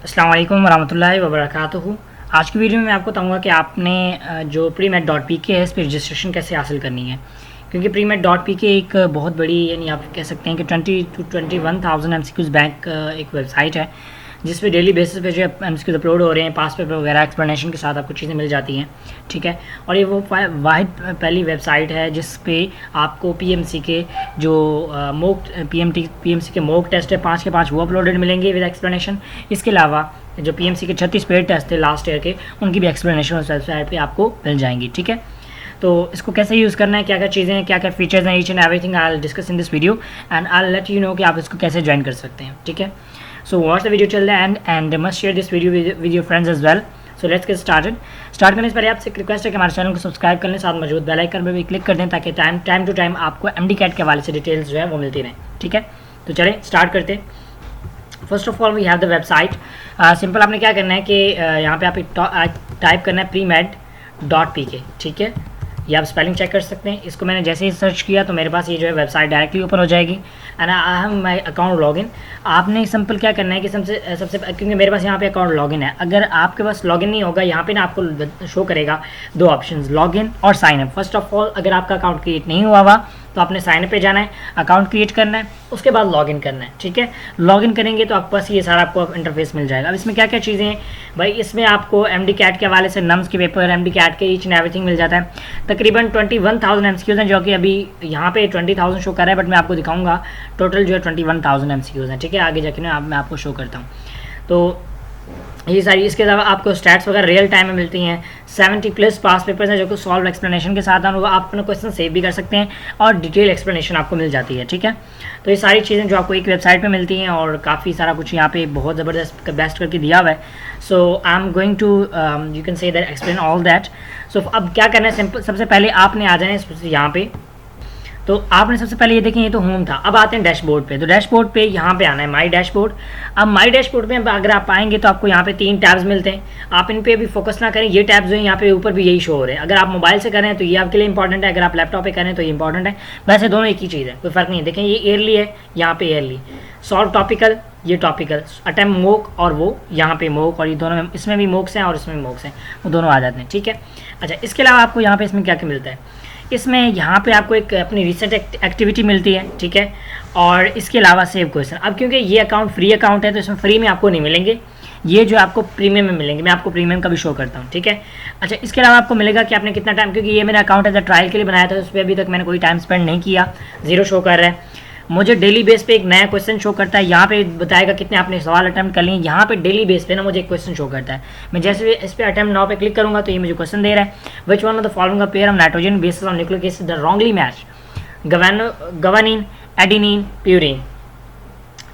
अस्सलाम वालेकुम वरहमतुल्लाहि वबरकातुहू। आज की वीडियो में मैं आपको बताऊंगा कि आपने जो प्रीमेट.pk है इस पर रजिस्ट्रेशन कैसे हासिल करनी है, क्योंकि प्रीमेट.pk एक बहुत बड़ी यानी आप कह सकते हैं कि 20 to 21,000 MCQs बैंक एक वेबसाइट है जिस पे डेली बेसिस पे जो MCQs अपलोड हो रहे हैं, पास पेपर वगैरह एक्सप्लेनेशन के साथ आपको चीज़ें मिल जाती हैं। ठीक है, और ये वो वाहिद पहली वेबसाइट है जिस पे आपको PMC के जो PMC के मॉक टेस्ट है 5 के 5 वो अपलोडेड मिलेंगे विद एक्सप्लेनेशन। इसके अलावा जो PMC के 36 पेड टेस्ट थे लास्ट ईयर के, उनकी भी एक्सप्लेनेशन उस वेबसाइट पे आपको मिल जाएंगी। ठीक है, तो इसको कैसे यूज़ करना है, क्या क्या चीज़ें हैं, क्या क्या फीचर्स हैं, each and everything I will discuss in this video and I will let you know कि आप इसको कैसे ज्वाइन कर सकते हैं। ठीक है, so watch the video till the end and must share this video with your friends as well. So let's get started. Start करने से पहले आपसे एक रिक्वेस्ट है कि हमारे चैनल को सब्सक्राइब कर लें, साथ मौजूद बेल आइकन पर भी क्लिक कर दें ताकि टाइम टू टाइम आपको MD CAT के हवाले से डिटेल्स जो है वो मिलती रहें। ठीक है, तो चलें स्टार्ट करते हैं। First of all we have the website. Simple आपने क्या करना है कि यहाँ पे आप टाइप करना है premed.pk। ठीक है, ये आप स्पेलिंग चेक कर सकते हैं। इसको मैंने जैसे ही सर्च किया तो मेरे पास ये जो है वेबसाइट डायरेक्टली ओपन हो जाएगी and I have my account login. आपने सिंपल क्या करना है कि सबसे क्योंकि मेरे पास यहाँ पे अकाउंट लॉगिन है, अगर आपके पास लॉगिन नहीं होगा यहाँ पे ना आपको शो करेगा दो ऑप्शंस, लॉगिन और sign up. First of all अगर आपका अकाउंट क्रिएट नहीं हुआ हुआ तो आपने साइन अप पे जाना है, अकाउंट क्रिएट करना है, उसके बाद लॉगिन करना है। ठीक है, लॉगिन करेंगे तो आपके पास ये सारा आपको इंटरफेस मिल जाएगा। अब इसमें क्या क्या चीज़ें हैं भाई, इसमें आपको MD CAT के हवाले से नम्स के पेपर, MD CAT के ईच एंड एवरीथिंग मिल जाता है। तकरीबन 21,000 MCQs हैं, जो कि अभी यहाँ पे 20,000 शो कर रहा है, बट मैं आपको दिखाऊंगा टोटल जो है 21,000 MCQs हैं। ठीक है, आगे जाके ना मैं आपको शो करता हूँ। तो ये सारी, इसके अलावा आपको स्टैट्स वगैरह रियल टाइम में मिलती हैं। 70+ पास पेपर्स हैं जो कि सॉल्व एक्सप्लेनेशन के साथ हैं, वो आप अपना क्वेश्चन सेव भी कर सकते हैं और डिटेल एक्सप्लेनेशन आपको मिल जाती है। ठीक है, तो ये सारी चीज़ें जो आपको एक वेबसाइट पे मिलती हैं और काफ़ी सारा कुछ यहाँ पे बहुत ज़बरदस्त बेस्ट करके दिया हुआ है। So I am going to you can say that explain all that. So अब क्या करना है, सिंपल सबसे पहले आपने आ जाना है यहाँ पे। तो आपने सबसे पहले ये देखें, ये तो होम था। अब आते हैं डैशबोर्ड पे। तो डैशबोर्ड पे यहाँ पे आना है माई डैशबोर्ड। अब माई डैशबोर्ड पे अगर आप आएंगे तो आपको यहाँ पे 3 टैब्स मिलते हैं। आप इन पे भी फोकस ना करें, ये टैब्स जो है यहाँ पे ऊपर भी यही शो हो रहे हैं। अगर आप मोबाइल से करें तो ये आपके लिए इंपॉर्टेंट है, अगर आप लैपटॉप पे करें तो ये इंपॉर्टेंट है। वैसे दोनों एक ही चीज़ है, कोई फ़र्क नहीं है। देखें ये ईयरली है, यहाँ पे ईयरली। सॉल्व टॉपिकल, ये टॉपिकल। अटेम्प्ट मोक और वो यहाँ पे मोक, और ये दोनों में, इसमें भी मोक्स हैं और इसमें भी मोक्स हैं, वो दोनों आ जाते हैं। ठीक है, अच्छा इसके अलावा आपको यहाँ पे इसमें क्या क्या मिलता है, इसमें यहाँ पे आपको एक अपनी रिसेंट एक्टिविटी मिलती है। ठीक है, और इसके अलावा सेव क्वेश्चन। अब क्योंकि ये अकाउंट फ्री अकाउंट है तो इसमें फ्री में आपको नहीं मिलेंगे, ये जो आपको प्रीमियम में मिलेंगे। मैं आपको प्रीमियम का भी शो करता हूँ। ठीक है, अच्छा इसके अलावा आपको मिलेगा कि आपने कितना टाइम, क्योंकि ये मेरा अकाउंट है ट्रायल के लिए बनाया था, उस पर अभी तक मैंने कोई टाइम स्पेंड नहीं किया, 0 शो कर रहा है। मुझे डेली बेस पे एक नया क्वेश्चन शो करता है, यहाँ पे बताएगा कितने आपने सवाल अटैम्प्ट कर लिए। यहाँ पे डेली बेस पे ना मुझे एक क्वेश्चन शो करता है। मैं जैसे इस पे अटैम्प्ट नाउ पे क्लिक करूँगा तो ये मुझे क्वेश्चन दे रहा है, which one of the following pair of nitrogen bases on nucleic acid the wrongly match guanine, adenine, purine.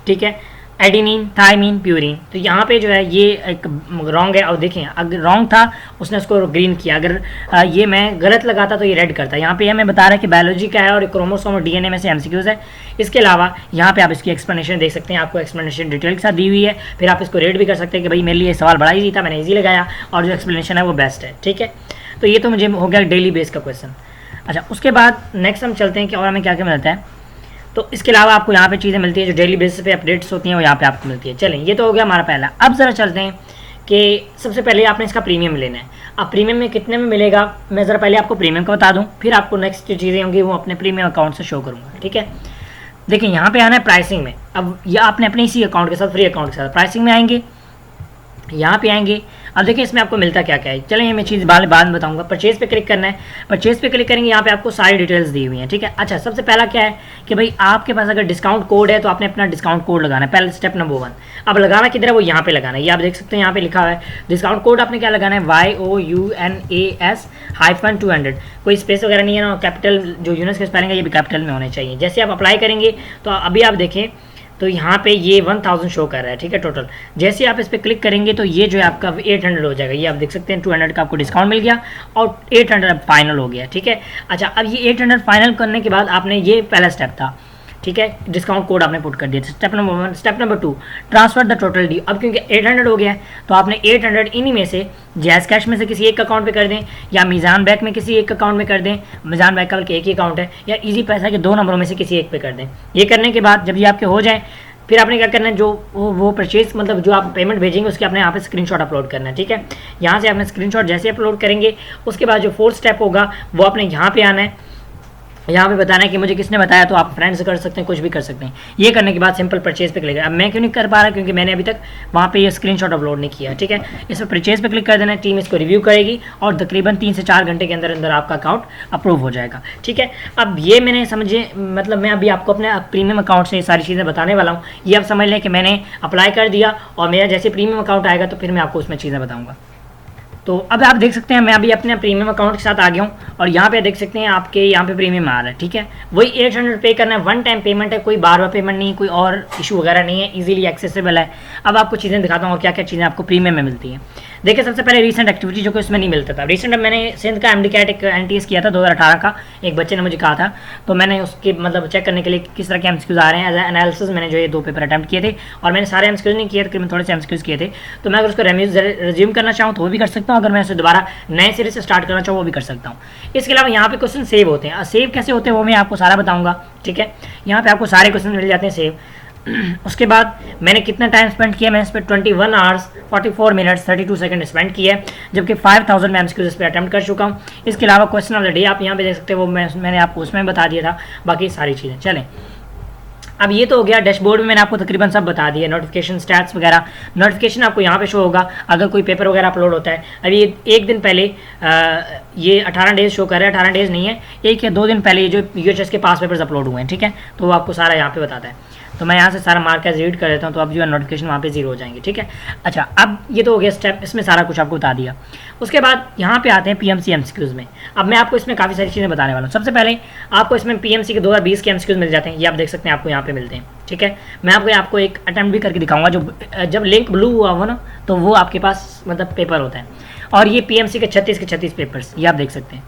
ठीक है, एडिनिन, थाइमिन, प्यूरिन। तो यहाँ पे जो है ये एक रॉन्ग है। और देखें अगर रॉन्ग था उसने उसको ग्रीन किया, अगर ये मैं गलत लगाता तो ये रेड करता। यहाँ पे हमें बता रहा है कि बायोलॉजी का है और क्रोमोसोम और DNA में से MCQs है। इसके अलावा यहाँ पे आप इसकी एक्सप्लेनेशन देख सकते हैं, आपको एक्सप्लेनेशन डिटेल के साथ दी हुई है। फिर आप इसको रेड भी कर सकते हैं कि भाई मेरे लिए सवाल बड़ा ईजी था, मैंने ईजी लगाया और जो एक्सप्लेनेशन है वो बेस्ट है। ठीक है, तो ये तो मुझे हो गया डेली बेस का क्वेश्चन। अच्छा उसके बाद नेक्स्ट हम चलते हैं कि और हमें क्या क्या मिलता है। तो इसके अलावा आपको यहाँ पे चीज़ें मिलती है जो डेली बेसिस पे अपडेट्स होती हैं, वो यहाँ पे आपको मिलती है। चलें ये तो हो गया हमारा पहला। अब ज़रा चलते हैं कि सबसे पहले आपने इसका प्रीमियम लेना है। अब प्रीमियम में कितने में मिलेगा, मैं ज़रा पहले आपको प्रीमियम का बता दूँ, फिर आपको नेक्स्ट जो चीज़ें होंगी वो अपने प्रीमियम अकाउंट से शो करूँगा। ठीक है, देखिए यहाँ पे आना है प्राइसिंग में। अब यह आपने अपने इसी अकाउंट के साथ, फ्री अकाउंट के साथ प्राइसिंग में आएंगे, यहाँ पे आएंगे। अब देखिए इसमें आपको मिलता क्या क्या है, चलें मैं चीज़ बाद में बताऊंगा। परचेज पे क्लिक करना है, परचेज पे क्लिक करेंगे, यहाँ पे आपको सारी डिटेल्स दी हुई हैं। ठीक है, अच्छा सबसे पहला क्या है कि भाई आपके पास अगर डिस्काउंट कोड है तो आपने अपना डिस्काउंट कोड लगाना है, पहले स्टेप नंबर 1। अब लगाना किधर है, वो यहाँ पे लगाना है। ये आप देख सकते हैं यहाँ पे लिखा हुआ है डिस्काउंट कोड। आपने क्या लगाना है, YOUNAS-200। कोई स्पेस वगैरह नहीं है ना, कैपिटल जो यूनिट्स के स्पेलिंग है ये भी कैपिटल में होने चाहिए। जैसे आप अप्लाई करेंगे तो अभी आप देखें तो यहाँ पे ये 1000 शो कर रहा है। ठीक है, टोटल जैसे आप इस पर क्लिक करेंगे तो ये जो है आपका 800 हो जाएगा। ये आप देख सकते हैं 200 का आपको डिस्काउंट मिल गया और 800 अब फाइनल हो गया। ठीक है, अच्छा अब ये 800 फाइनल करने के बाद आपने, ये पहला स्टेप था। ठीक है, डिस्काउंट कोड आपने पुट कर दिया, step number 1। Step number 2, transfer the total due. अब क्योंकि 800 हो गया है तो आपने 800 इन्हीं में से जैज़ कैश में से किसी एक अकाउंट पे कर दें, या मीज़ान बैंक में किसी एक अकाउंट में कर दें, मीज़ान बैंक का बल्कि एक ही अकाउंट है, या इजी पैसा के 2 नंबरों में से किसी एक पे कर दें। ये करने के बाद जब ये आपके हो जाए फिर आपने क्या करना है, जो वो परचेज मतलब जो आप पेमेंट भेजेंगे उसके आपने यहाँ पे स्क्रीनशॉट अपलोड करना है, ठीक है। यहाँ से आपने स्क्रीनशॉट जैसे अपलोड करेंगे उसके बाद जो 4th स्टेप होगा वो आपने यहाँ पे आना है, यहाँ पे बताना है कि मुझे किसने बताया, तो आप फ्रेंड्स कर सकते हैं, कुछ भी कर सकते हैं। ये करने के बाद सिंपल परचेज पे क्लिक करें। अब मैं क्यों नहीं कर पा रहा, क्योंकि मैंने अभी तक वहाँ पे ये स्क्रीनशॉट अपलोड नहीं किया, ठीक है। इस पर परचेज पे क्लिक कर देना है, टीम इसको रिव्यू करेगी और तकरीबन 3 से 4 घंटे के अंदर अंदर आपका अकाउंट अप्रूव हो जाएगा, ठीक है। अब ये मैंने समझे, मतलब मैं अभी आपको अपने प्रीमियम अकाउंट से ये सारी चीज़ें बताने वाला हूँ। ये आप समझ लें कि मैंने अप्लाई कर दिया और मेरा जैसे प्रीमियम अकाउंट आएगा तो फिर मैं आपको उसमें चीज़ें बताऊँगा। तो अब आप देख सकते हैं मैं अभी अपने प्रीमियम अकाउंट के साथ आ गया हूँ और यहाँ पे देख सकते हैं आपके यहाँ पे प्रीमियम आ रहा है, ठीक है। वही 800 पे करना है, वन टाइम पेमेंट है, कोई बार बार पेमेंट नहीं, कोई और इशू वगैरह नहीं है, इजीली एक्सेसिबल है। अब आपको चीज़ें दिखाता हूँ और क्या क्या चीज़ें आपको प्रीमियम में मिलती हैं। देखिए सबसे पहले रीसेंट एक्टिविटी जो कि उसमें नहीं मिलता था। रीसेंट मैंने सिंध का MD कैट एक NTS किया था 2018 का, एक बच्चे ने मुझे कहा था, तो मैंने उसके मतलब चेक करने के लिए किस तरह के MCQs आ रहे हैं एज एनालिसिस मैंने जो ये 2 पेपर अटैम्प्ट किए थे और मैंने सारे MCQs नहीं किए थे, थोड़े से MCQs किए थे। तो मैं अगर उसको रिज्यूम करना चाहूँ तो वो भी कर सकता हूँ, अगर मैं उसे दोबारा नए सिरे से स्टार्ट करना चाहूँ वो भी कर सकता हूँ। इसके अलावा यहाँ पे क्वेश्चन सेव होते हैं, सेव कैसे होते हैं वो मैं आपको सारा बताऊँगा, ठीक है। यहाँ पे आपको सारे क्वेश्चन मिल जाते हैं सेव। उसके बाद मैंने कितना टाइम स्पेंड किया, मैंने इस पर 21 आवर्स 44 मिनट्स 32 सेकंड स्पेंड किया है, जबकि 5000 मैं MCQs इस पर अटैम्प्ट कर चुका हूँ। इसके अलावा क्वेश्चन ऑफ द डे आप यहाँ पे देख सकते हैं, वो मैंने आपको उसमें बता दिया था, बाकी सारी चीज़ें। चलें अब ये तो हो गया, डैशबोर्ड में मैंने आपको तकरीबन सब बता दिया, नोटिफिकेशन स्टैट्स वगैरह। नोटिफिकेशन आपको यहाँ पे शो होगा अगर कोई पेपर वगैरह अपलोड होता है। अभी एक दिन पहले ये 18 डेज शो कर रहा है, 18 डेज नहीं है, 1 या 2 दिन पहले ये जो UHS के पास पेपर्स अपलोड हुए हैं, ठीक है, तो वो आपको सारा यहाँ पे बताता है। तो मैं यहाँ से सारा मार्क एज रीड कर देता हूँ, तो अब जो है नोटिफिकेशन वहाँ पे 0 हो जाएंगे, ठीक है। अच्छा अब ये तो हो गया स्टेप, इसमें सारा कुछ आपको बता दिया। उसके बाद यहाँ पे आते हैं PMC MCQs में। अब मैं आपको इसमें काफ़ी सारी चीज़ें बताने वाला हूँ। सबसे पहले आपको इसमें PMC के 2020 के MCQs मिल जाते हैं, ये आप देख सकते हैं, आपको यहाँ पे मिलते हैं, ठीक है। मैं आपको एक अटैम्प्ट भी करके दिखाऊंगा, जो जब लिंक ब्लू हुआ हो ना तो वो आपके पास मतलब पेपर होता है, और ये PMC के 36 के 36 पेपर्स ये आप देख सकते हैं,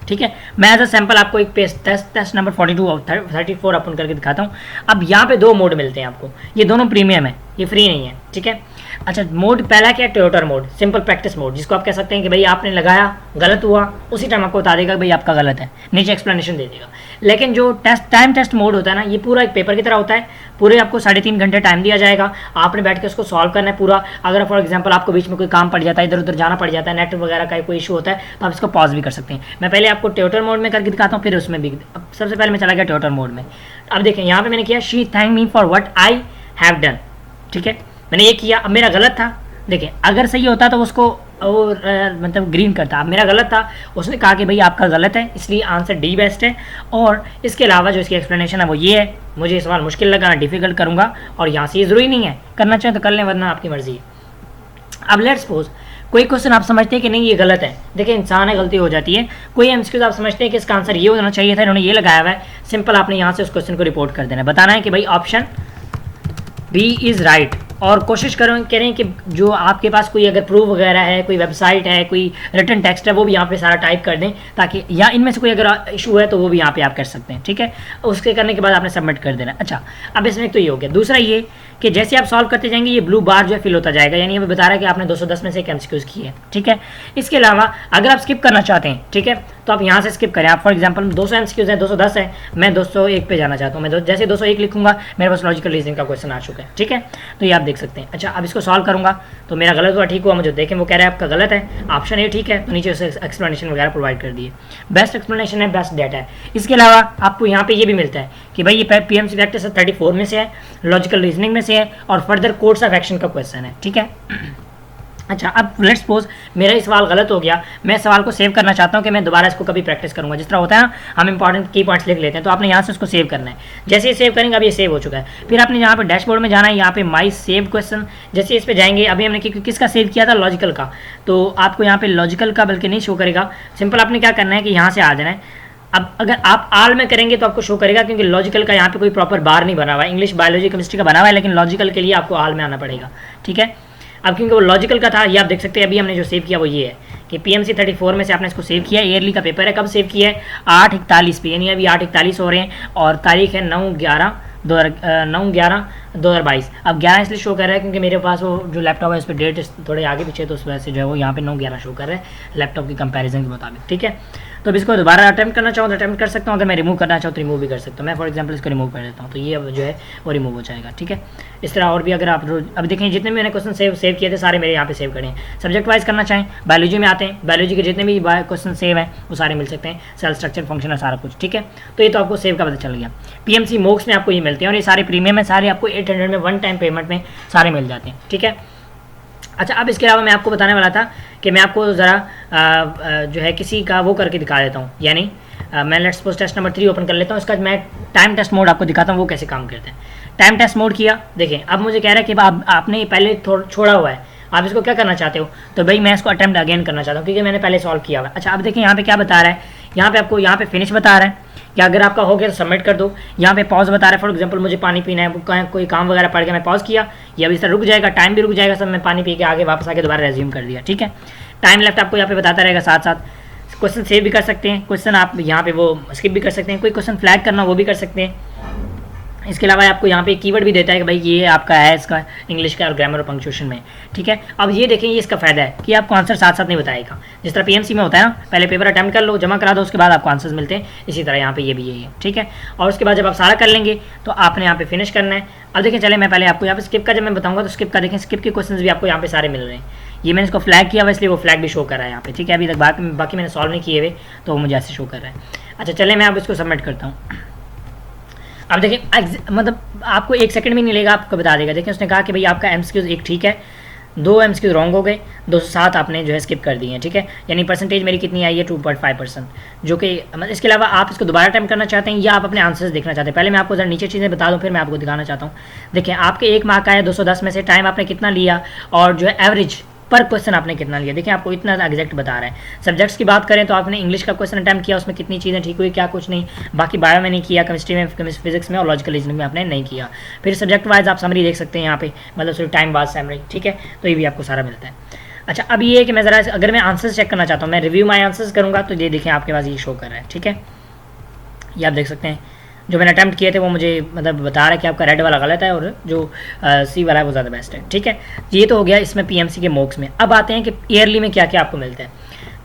ठीक है। मैं एज अ सैंपल आपको एक पेज टेस्ट नंबर 42 और 34 ओपन करके दिखाता हूँ। अब यहाँ पे 2 मोड मिलते हैं आपको, ये दोनों प्रीमियम है, ये फ्री नहीं है, ठीक है। अच्छा मोड पहला क्या है, tutor mode, simple practice mode, जिसको आप कह सकते हैं कि भाई आपने लगाया गलत हुआ उसी टाइम आपको बता देगा भाई आपका गलत है, नीचे एक्सप्लेनेशन दे देगा। लेकिन जो टाइम टेस्ट मोड होता है ना, ये पूरा एक पेपर की तरह होता है, पूरे आपको 3.5 घंटे टाइम दिया जाएगा, आपने बैठ के उसको सॉल्व करना है पूरा। अगर फॉर एग्जांपल आपको बीच में कोई काम पड़ जाता है, इधर उधर जाना पड़ जाता है, नेट वगैरह का कोई इशू होता है, तो आप इसको पॉज भी कर सकते हैं। मैं पहले आपको ट्यूटर मोड में करके दिखाता हूँ, फिर उसमें भी। अब सबसे पहले मैं चला गया ट्यूटर मोड में। अब देखें यहाँ पे मैंने किया she thank me for what I have done, ठीक है, मैंने ये किया। अब मेरा गलत था, देखें अगर सही होता तो उसको और मतलब ग्रीन करता। अब मेरा गलत था, उसने कहा कि भाई आपका गलत है, इसलिए आंसर डी बेस्ट है। और इसके अलावा जो इसकी एक्सप्लेनेशन है वो ये है, मुझे ये सवाल मुश्किल लगा, डिफिकल्ट करूँगा, और यहाँ से ये ज़रूरी नहीं है, करना चाहें तो कर लें वरना आपकी मर्जी है। अब लेट्स सपोज कोई क्वेश्चन आप समझते हैं कि नहीं ये गलत है, देखिए इंसान है, गलती हो जाती है। कोई MCQs आप समझते हैं कि इसका आंसर ये होना चाहिए था, इन्होंने ये लगाया हुआ है, सिंपल आपने यहाँ से उस क्वेश्चन को रिपोर्ट कर देना है, बताना है कि भाई ऑप्शन बी इज़ राइट। और कोशिश करें कि जो आपके पास कोई अगर प्रूफ वगैरह है, कोई वेबसाइट है, कोई रिटन टेक्स्ट है, वो भी यहाँ पे सारा टाइप कर दें, ताकि या इनमें से कोई अगर इशू है तो वो भी यहाँ पे आप कर सकते हैं, ठीक है। उसके करने के बाद आपने सबमिट कर देना। अच्छा अब इसमें तो ये हो गया। दूसरा ये कि जैसे आप सॉल्व करते जाएंगे ये ब्लू बार जो है फिल होता जाएगा, यानी ये बता रहा है कि आपने 210 में से एक MCQs की है, ठीक है। इसके अलावा अगर आप स्किप करना चाहते हैं, ठीक है, तो आप यहाँ से स्किप करें। आप फॉर एग्जांपल 200 MCQs है, 210 है, मैं 201 पे जाना चाहता हूँ, मैं जैसे 201 लिखूंगा मेरे पास लॉजिकल रीजनिंग का क्वेश्चन आ चुका है, ठीक है, तो ये आप देख सकते हैं। अच्छा अब इसको सॉल्व करूंगा तो मेरा गलत हुआ, ठीक हुआ, मुझे देखें वो कह रहा है आपका गलत है, ऑप्शन ए ठीक है, तो नीचे उसे एक्सप्लेनेशन वगैरह प्रोवाइड कर दिए। बेस्ट एक्सप्लेनेशन है, बेस्ट डेटा है। इसके अलावा आपको यहाँ पे ये भी मिलता है कि भाई ये PMC प्रैक्टिस 34 में से है, लॉजिकल रीजनिंग में से है, और फर्दर कोर्स ऑफ एक्शन का क्वेश्चन है, ठीक है। अच्छा अब लेट्स सपोज मेरा ये सवाल गलत हो गया, मैं सवाल को सेव करना चाहता हूँ कि मैं दोबारा इसको कभी प्रैक्टिस करूँगा। जिस तरह होता है ना, हम इंपॉर्टेंट की पॉइंट्स लिख लेते हैं, तो आपने यहाँ से उसको सेव करना है। जैसे ही सेव करेंगे अब ये सेव हो चुका है, फिर आपने यहाँ पे डैशबोर्ड में जाना है, यहाँ पे माई सेव क्वेश्चन, जैसे इस पर जाएंगे, अभी हमने किसका सेव किया था, लॉजिकल का, तो आपको यहाँ पे लॉजिकल का बल्कि नहीं शो करेगा। सिंपल आपने क्या करना है कि यहाँ से आ जाना है। अब अगर आप आल में करेंगे तो आपको शो करेगा, क्योंकि लॉजिकल का यहाँ पे कोई प्रॉपर बार नहीं बना हुआ है, इंग्लिश बायोलॉजी केमिस्ट्री का बना हुआ है, लेकिन लॉजिकल के लिए आपको आल में आना पड़ेगा, ठीक है। अब क्योंकि वो लॉजिकल का था, ये आप देख सकते हैं, अभी हमने जो सेव किया वो ये है कि PMC 34 में से आपने इसको सेव किया, ईयरली का पेपर है, कब सेव किया है 8/41 पे, यानी अभी 8/41 हो रहे हैं, और तारीख है 9/11/2022। अब 11 इसलिए शो कर रहा है क्योंकि मेरे पास वो जो लैपटॉप है उस पर डेट थोड़े आगे पीछे, तो उस वजह से जो है वो यहाँ पे 9/11 शो कर रहा है लैपटॉप की कंपैरिजन के मुताबिक, ठीक है। तो अब इसको दोबारा अटैम्प्ट करना चाहूँ तो अटैम्प्ट कर सकता हूँ, अगर मैं रिमूव करना चाहूँ तो रिमूव भी कर सकता हूँ। मैं फॉर एग्जांपल इसको रिमूव कर देता हूँ, तो ये अब जो है वो रिमूव हो जाएगा, ठीक है। इस तरह और भी अगर आप अब देखें जितने भी मैंने क्वेश्चन सेव किए थे सारे मेरे यहाँ पे सेव करें। सब्जेक्ट वाइज करना चाहें बायोलॉजी में आते हैं, बायोलॉजी के जितने भी क्वेश्चन सेव हैं वो सारे मिल सकते हैं, सेल स्ट्रक्चर फंक्शन है सारा कुछ, ठीक है। तो ये तो आपको सेव का पता चल गया। पीएमसी मोक्स में आपको ये मिलते हैं और ये सारे प्रीमियम है, सारे आपको 800 में वन टाइम पेमेंट में सारे मिल जाते हैं, ठीक है। अच्छा, अब इसके अलावा मैं आपको बताने वाला था कि मैं आपको ज़रा जो है किसी का वो करके दिखा देता हूँ, यानी मैं let's suppose test number 3 open कर लेता हूँ, इसका मैं टाइम टेस्ट मोड आपको दिखाता हूँ वो कैसे काम करते हैं। टाइम टेस्ट मोड किया, देखें अब मुझे कह रहा है कि आपने पहले छोड़ा हुआ है, आप इसको क्या करना चाहते हो, तो भाई मैं इसको अटेम्प्ट अगेन करना चाहता हूँ क्योंकि मैंने पहले सॉल्व किया हुआ है। अच्छा, अब देखें यहाँ पे क्या बता रहा है, यहाँ पे आपको यहाँ पे फिनिश बता रहा है कि अगर आपका हो गया तो सबमिट कर दो। यहाँ पे पॉज बता रहा है, फॉर एग्जांपल मुझे पानी पीना है, कोई काम वगैरह पड़ गया, मैं पॉज किया, ये अब इस तरह रुक जाएगा, टाइम भी रुक जाएगा, सब मैं पानी पी के आगे वापस आके दोबारा रेज्यूम कर दिया, ठीक है। टाइम लेफ्ट आपको यहाँ पे बताता रहेगा, साथ साथ क्वेश्चन सेव भी कर सकते हैं, क्वेश्चन आप यहाँ पे वो स्किप भी कर सकते हैं, कोई क्वेश्चन फ्लैग करना वो भी कर सकते हैं। इसके अलावा आपको यहाँ पे कीवर्ड भी देता है कि भाई ये आपका है इसका इंग्लिश का और ग्रामर और पंक्चुएशन में, ठीक है। अब ये देखें, ये इसका फायदा है कि आपको आंसर साथ साथ नहीं बताएगा, जिस तरह पीएमसी में होता है ना, पहले पेपर अटैम्प्ट कर लो, जमा करा दो, उसके बाद आपको आंसर्स मिलते हैं, इसी तरह यहाँ पे ये भी यही है, ठीक है। और उसके बाद जब आप सारा कर लेंगे तो आपने यहाँ पे फिनिश करना है। अब देखें, चले मैं पहले आपको यहाँ पे स्किप का जब मैं बताऊँगा तो स्किप का देखें, स्किप के क्वेश्चन भी आपको यहाँ पे सारे मिल रहे हैं। ये मैंने इसको फ्लैग किया हुआ इसलिए वो फ्लैग भी शो कर रहा है यहाँ पे, ठीक है। अभी तक बाकी मैंने सॉल्व नहीं किए हुए तो वो मुझे ऐसे शो कर रहा है। अच्छा, चले मैं अब इसको सबमिट करता हूँ। अब देखिए मतलब आपको 1 सेकंड भी नहीं लेगा, आपको बता देगा। देखिए उसने कहा कि भाई आपका एमसीक्यूज 1 ठीक है, 2 एमसीक्यूज रॉन्ग हो गए, 207 आपने जो है स्किप कर दिए हैं, ठीक है। यानी परसेंटेज मेरी कितनी आई है 2.5%, जो कि मतलब इसके अलावा आप इसको दोबारा अटेम्प्ट करना चाहते हैं या आप अपने आंसर्स देखना चाहते हैं। पहले मैं आपको जरा नीचे चीज़ें बता दूं फिर मैं आपको दिखाना चाहता हूँ। देखिए आपके 1 मार्क आया 210 में से, टाइम आपने कितना लिया और जो है एवरेज पर क्वेश्चन आपने कितना लिया, देखिए आपको इतना एग्जैक्ट बता रहा है। सब्जेक्ट्स की बात करें तो आपने इंग्लिश का क्वेश्चन अटैम्प्ट किया, उसमें कितनी चीज़ें ठीक हुई क्या कुछ नहीं, बाकी बायो में नहीं किया, केमिस्ट्री में, फिजिक्स में और लॉजिकल रीजनिंग में आपने नहीं किया। फिर सब्जेक्ट वाइज आप समरी देख सकते हैं यहाँ पे, मतलब सिर्फ टाइम वाइज समरी, ठीक है। तो ये भी आपको सारा मिलता है। अच्छा, अब ये है कि मैं ज़रा अगर मैं आंसर्स चेक करना चाहता हूँ, मैं रिव्यू माई आंसर्स करूँगा तो ये देखें आपके पास ये शो कर रहा है, ठीक है। ये आप देख सकते हैं जो मैंने अटैम्प्ट किए थे वो मुझे मतलब बता रहा है कि आपका रेड वाला गलत है और जो सी वाला है वो ज़्यादा बेस्ट है, ठीक है। ये तो हो गया इसमें पीएमसी के मोक्स में। अब आते हैं कि ईयरली में क्या क्या आपको मिलता है।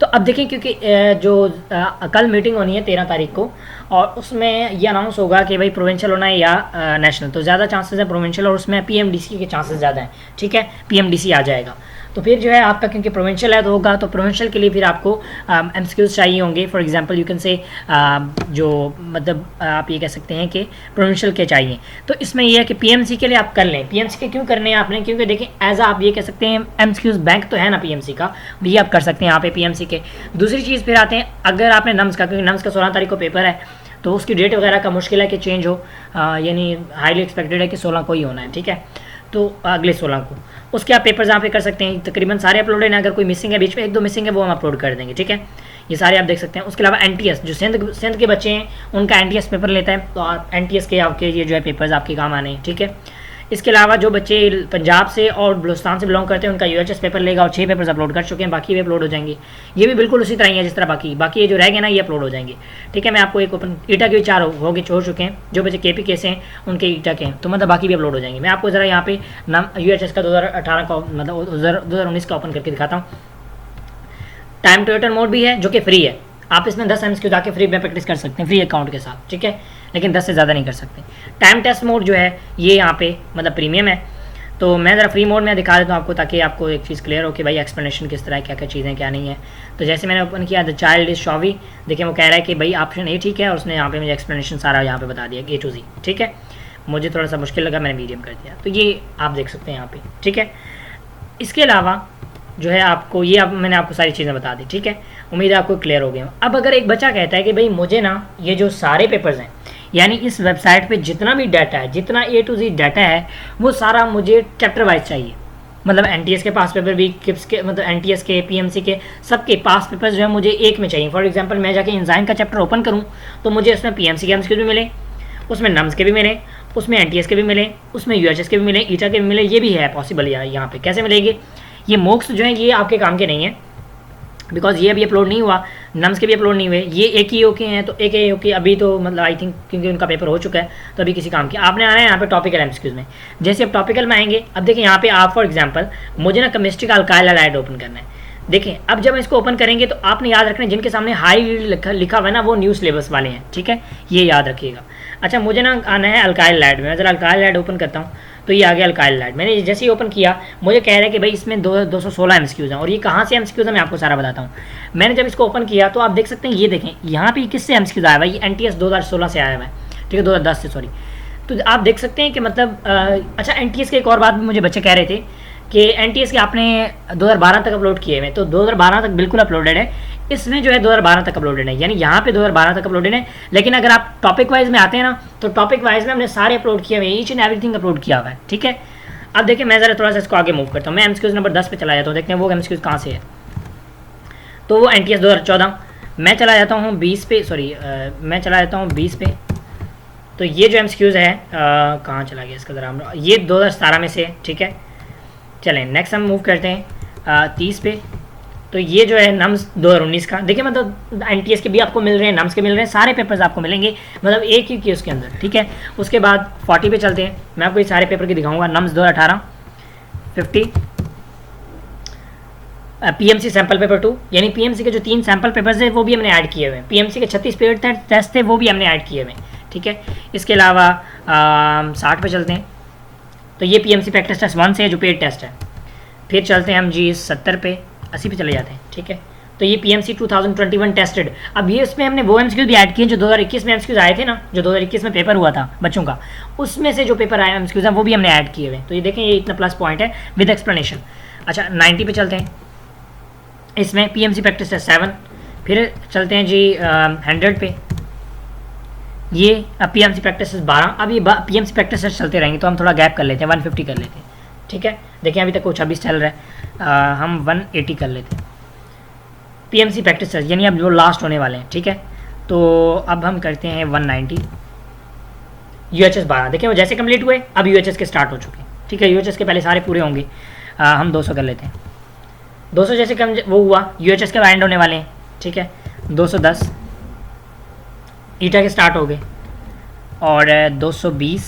तो अब देखिए क्योंकि जो कल मीटिंग होनी है 13 तारीख को और उसमें ये अनाउंस होगा कि भाई प्रोविंशियल होना है या नेशनल, तो ज़्यादा चांसेस है प्रोविंशियल और उसमें पीएमडीसी के चांसेस ज़्यादा हैं, ठीक है। पीएमडीसी आ जाएगा तो फिर जो है आपका क्योंकि प्रोविंशियल है तो होगा, तो प्रोविंशियल के लिए फिर आपको एमसीक्यूज चाहिए होंगे। फॉर एग्जांपल यू कैन से जो मतलब आप ये कह सकते हैं कि प्रोविंशियल के चाहिए, तो इसमें ये है कि पीएमसी के लिए आप कर लें। पीएमसी के क्यों करने हैं आपने, क्योंकि देखिए एज आप ये कह सकते हैं एमसीक्यूज बैंक तो है ना पीएमसी का, ये आप कर सकते हैं यहाँ पे पीएमसी के। दूसरी चीज़ फिर आते हैं अगर आपने नम्स का, क्योंकि नम्स का 16 तारीख को पेपर है तो उसकी डेट वगैरह का मुश्किल है कि चेंज हो, यानी हाईली एक्सपेक्टेड है कि 16 को ही होना है, ठीक है। तो अगले 16 को उसके आप पेपर्स यहाँ पे कर सकते हैं, तकरीबन सारे अपलोड हैं। अगर कोई मिसिंग है बीच में 1-2 मिसिंग है वो हम अपलोड कर देंगे, ठीक है। ये सारे आप देख सकते हैं। उसके अलावा एनटीएस जो सिंध के बच्चे हैं उनका एनटीएस पेपर लेता है, तो एनटीएस के आपके ये जो है पेपर्स आपके काम आने हैं, ठीक है। इसके अलावा जो बच्चे पंजाब से और बलूचिस्तान से बिलोंग करते हैं उनका यूएचएस पेपर लेगा और 6 पेपर्स अपलोड कर चुके हैं, बाकी भी अपलोड हो जाएंगे। ये भी बिल्कुल उसी तरह ही है जिस तरह बाकी ये जो रह गए ना ये अपलोड हो जाएंगे, ठीक है। मैं आपको एक ओपन ईटा के भी 4 हो चुके हैं, जो बच्चे केपी के से हैं उनके ईटा के हैं, तो मतलब बाकी भी अपलोड हो जाएंगे। मैं आपको ज़रा यहाँ पे नाम यूएचएस का 2018 का मतलब 2019 का ओपन करके दिखाता हूँ। टाइम टू रिटर्न मोड भी है जो कि फ्री है, आप इसमें 10 एमसीक्यू जाके फ्री में प्रैक्टिस कर सकते हैं फ्री अकाउंट के साथ, ठीक है, लेकिन 10 से ज़्यादा नहीं कर सकते। टाइम टेस्ट मोड जो है ये यहाँ पे मतलब प्रीमियम है, तो मैं ज़रा फ्री मोड में दिखा देता हूँ आपको ताकि आपको एक चीज़ क्लियर हो कि भाई एक्सप्लेनेशन किस तरह क्या क्या चीज़ें क्या नहीं है। तो जैसे मैंने ओपन किया द चाइल्ड इज शॉवी, देखिए वो कह रहा है कि भाई ऑप्शन ए ठीक है और उसने यहाँ पे मुझे एक्सप्लेनेशन सारा यहाँ पे बता दिया A to Z, ठीक है। मुझे थोड़ा सा मुश्किल लगा, मैंने मीडियम कर दिया, तो ये आप देख सकते हैं यहाँ पे, ठीक है। इसके अलावा जो है आपको ये अब मैंने आपको सारी चीज़ें बता दी, ठीक है। उम्मीद है आपको क्लियर हो गया। अब अगर एक बच्चा कहता है कि भाई मुझे ना ये जो सारे पेपर्स हैं यानी इस वेबसाइट पे जितना भी डाटा है, जितना A to Z डाटा है वो सारा मुझे चैप्टर वाइज चाहिए, मतलब एनटीएस के पास पेपर भी, किप्स के मतलब एनटीएस के, पीएमसी के, सबके पास पेपर्स जो है मुझे एक में चाहिए। फॉर एग्जांपल मैं जाके एंजाइम का चैप्टर ओपन करूँ तो मुझे उसमें पीएमसी के एमसीक्यू भी मिले, उसमें नम्स के भी मिले, उसमें एनटीएस के भी मिले, उसमें यूएचएस के भी मिले, ईटा के भी मिले, ये भी है पॉसिबल यहाँ पे। कैसे मिलेंगे ये मोक्स जो है ये आपके काम के नहीं है, बिकॉज ये अभी अपलोड नहीं हुआ, नम्स के भी अपलोड नहीं हुए, ये एक ही ओके हैं, तो एक ही ओके अभी तो मतलब आई थिंक क्योंकि उनका पेपर हो चुका है तो अभी किसी काम के। आपने आना है यहाँ पे टॉपिकल एमसीक्यूज में, जैसे अब टॉपिकल में आएंगे, अब देखिए यहाँ पे आप फॉर एग्जांपल मुझे ना केमिस्ट्री का अल्काइल हैलाइड ओपन करना है, देखें अब जब हम इसको ओपन करेंगे तो आपने याद रखना जिनके सामने हाई लिखा हुआ है ना वो न्यू सिलेबस वाले हैं, ठीक है, ये याद रखिएगा। अच्छा मुझे ना आना है अल्काइल लैड में, मैं ज़रा अल्काइल लैड ओपन करता हूँ तो ये आ गया अल्काइल लैड। मैंने जैसे ही ओपन किया मुझे कह रहा है कि भाई इसमें 216 MCQs हैं, और ये कहाँ से MCQs है मैं आपको सारा बताता हूँ। मैंने जब इसको ओपन किया तो आप देख सकते हैं, ये देखें यहाँ पे किससे MCQs आया हुआ है, ये NTS 2016 से आया हुआ है, ठीक है, 2010 से सॉरी। तो आप देख सकते हैं कि मतलब अच्छा NTS की एक और बात भी मुझे बच्चे कह रहे थे कि NTS के आपने 2012 तक अपलोड किए हुए, तो 2012 तक बिल्कुल अपलोडेड है, इसमें जो है 2012 तक अपलोडेड है, यानी यहाँ पे 2012 तक अपलोडेड है। लेकिन अगर आप टॉपिक वाइज में आते हैं ना तो टॉपिक वाइज में हमने सारे अपलोड किए हुए हैं, ईच एंड एवरीथिंग अपलोड किया हुआ है, ठीक है। अब देखिए मैं ज़रा थोड़ा सा इसको आगे मूव करता हूँ, मैं MCQs नंबर 10 पे चला जाता हूँ, देखते हैं वो MCQs कहाँ से है। तो वो NTS 2014, मैं चला जाता हूँ 20 पे, सॉरी मैं चला जाता हूँ 20 पे। तो ये जो MCQs है कहाँ चला गया इसका ज़रा, ये 2017 में से, ठीक है। चलें नेक्स्ट हम मूव करते हैं 30 पे। तो ये जो है नम्स 2019 का, देखिए मतलब NTS के भी आपको मिल रहे हैं, नम्स के मिल रहे हैं, सारे पेपर्स आपको मिलेंगे, मतलब एक ही की उसके अंदर, ठीक है। उसके बाद 40 पे चलते हैं, मैं आपको ये सारे पेपर की दिखाऊंगा। नम्स 2018, 50, PMC सैम्पल पेपर 2, यानी PMC के जो 3 सैम्पल पेपर्स हैं वो भी हमने ऐड किए हुए हैं। PMC के 36 पेपर टेस्ट थे वो भी हमने ऐड किए हुए हैं, ठीक है। इसके अलावा 60 पे चलते हैं, तो ये PMC प्रैक्टिस टेस्ट 1 से है जो पेड टेस्ट है। फिर चलते हैं हम जी 70 पे, 80 पे चले जाते हैं, ठीक है। तो ये PMC 2021 टेस्टेड, अब ये इसमें हमने वो MCQs भी ऐड किए जो 2021 में MCQs आए थे ना, जो 2021 में पेपर हुआ था बच्चों का, उसमें से जो पेपर आए MCQs हैं वो भी हमने ऐड किए हुए। तो ये देखें ये इतना प्लस पॉइंट है विद एक्सप्लेनेशन। अच्छा 90 पे चलते हैं, इसमें PMC प्रैक्टिस टेस्ट 7। फिर चलते हैं जी 100 पे, ये अब PMC प्रैक्टिस टेस्ट 12। अब ये PMC प्रैक्टिस टेस्ट चलते रहेंगे तो हम थोड़ा गैप कर लेते हैं, 150 कर लेते हैं, ठीक है। देखिए अभी तक वो 26 चल रहा है, हम 180 कर लेते हैं PMC प्रैक्टिस टेस्ट, यानी अब जो लास्ट होने वाले हैं, ठीक है। तो अब हम करते हैं 190 UHS 12। देखिए वो जैसे कंप्लीट हुए अब UHS के स्टार्ट हो चुके हैं, ठीक है। UHS के पहले सारे पूरे होंगे, हम 200 कर लेते हैं। 200 जैसे कम वो हुआ UHS के एंड होने वाले हैं, ठीक है। 210 ईटा के स्टार्ट हो गए, और 220,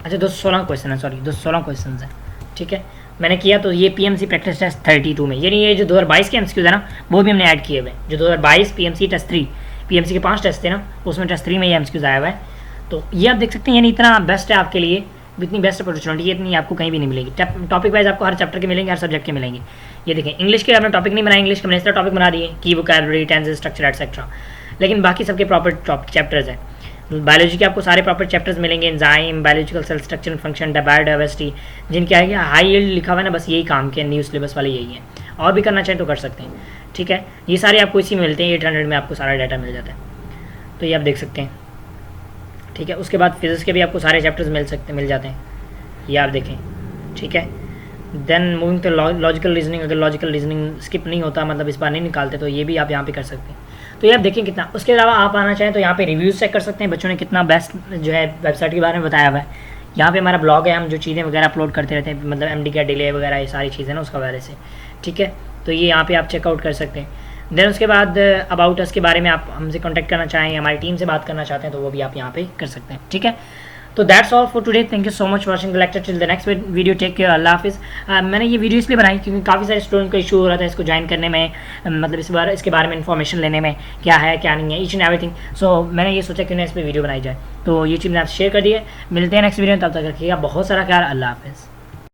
अच्छा 216 क्वेश्चन है, सॉरी 216 क्वेश्चन है, ठीक है। मैंने किया तो ये PMC प्रैक्टिस टेस्ट 32 में, यानी ये जो 2022 के MCQs है ना वो भी हमने ऐड किए हुए, जो 2022 PMC टेस्ट 3, PMC के 5 टेस्ट थे ना उसमें टेस्ट 3 में ये MCQs आया हुआ है। तो ये आप देख सकते हैं, यानी इतना बेस्ट है आपके लिए, इतनी बेस्ट अपॉर्चुनिटी है, इतनी आपको कहीं भी नहीं मिलेगी। टॉपिक वाइज आपको हर चैप्टर के मिलेंगे, हर सब्जेक्ट के मिलेंगे। ये देखें इंग्लिश के आपने टॉपिक नहीं बनाए, इंग्लिश के मैंने इस तरह टॉपिक बना दिए की वोकैबुलरी, टेंसेस, स्ट्रक्चर एटसेट्रा, लेकिन बाकी सबके प्रॉपर चैप्टर्स हैं। बायोलॉजी के आपको सारे प्रॉपर चैप्टर्स मिलेंगे, enzyme, biological cell structure and function, biodiversity, जिनके आगे हाई यील्ड लिखा हुआ है ना, बस यही काम के न्यू सिलेबस वाले यही हैं। और भी करना चाहें तो कर सकते हैं, ठीक है। ये सारे आपको इसी में मिलते हैं, 800 में आपको सारा डाटा मिल जाता है, तो ये आप देख सकते हैं, ठीक है। उसके बाद फिजिक्स के भी आपको सारे चैप्टर्स मिल जाते हैं, ये आप देखें, ठीक है। Then moving to logical reasoning, अगर लॉजिकल रीजनिंग स्किप नहीं होता, मतलब इस बार नहीं निकालते, तो ये भी आप यहाँ पे कर सकते हैं। तो ये आप देखें कितना। उसके अलावा आप आना चाहें तो यहाँ पे रिव्यूज़ चेक कर सकते हैं, बच्चों ने कितना बेस्ट जो है वेबसाइट के बारे में बताया हुआ है। यहाँ पे हमारा ब्लॉग है, हम जो चीज़ें वगैरह अपलोड करते रहते हैं, मतलब MD का डिले वगैरह ये सारी चीज़ें ना उसका वजह से, ठीक है। तो ये यहाँ पे आप चेकआउट कर सकते हैं। देन उसके बाद अबाउट अस के बारे में आप हमसे कॉन्टैक्ट करना चाहें, हमारी टीम से बात करना चाहते हैं, तो वो भी आप यहाँ पे कर सकते हैं, ठीक है। तो that's all for today, thank you so much watching the lecture, till the next video, take care, अल्लाह हाफिज़। मैंने ये वीडियो इसलिए बनाई क्योंकि काफ़ी सारे स्टूडेंट का इशू हो रहा था इसको ज्वाइन करने में, मतलब इसके बारे में इन्फॉर्मेशन लेने में, क्या है क्या नहीं है, ईच एंड एवरीथिंग। सो मैंने ये सोचा क्यों ना इस पर वीडियो बनाई जाए, तो ये चीज़ मैंने आपसे शेयर कर दी है। मिलते हैं नेक्स्ट वीडियो में, तब तक रखिएगा बहुत सारा ख्याल, अल्लाह हाफिज़।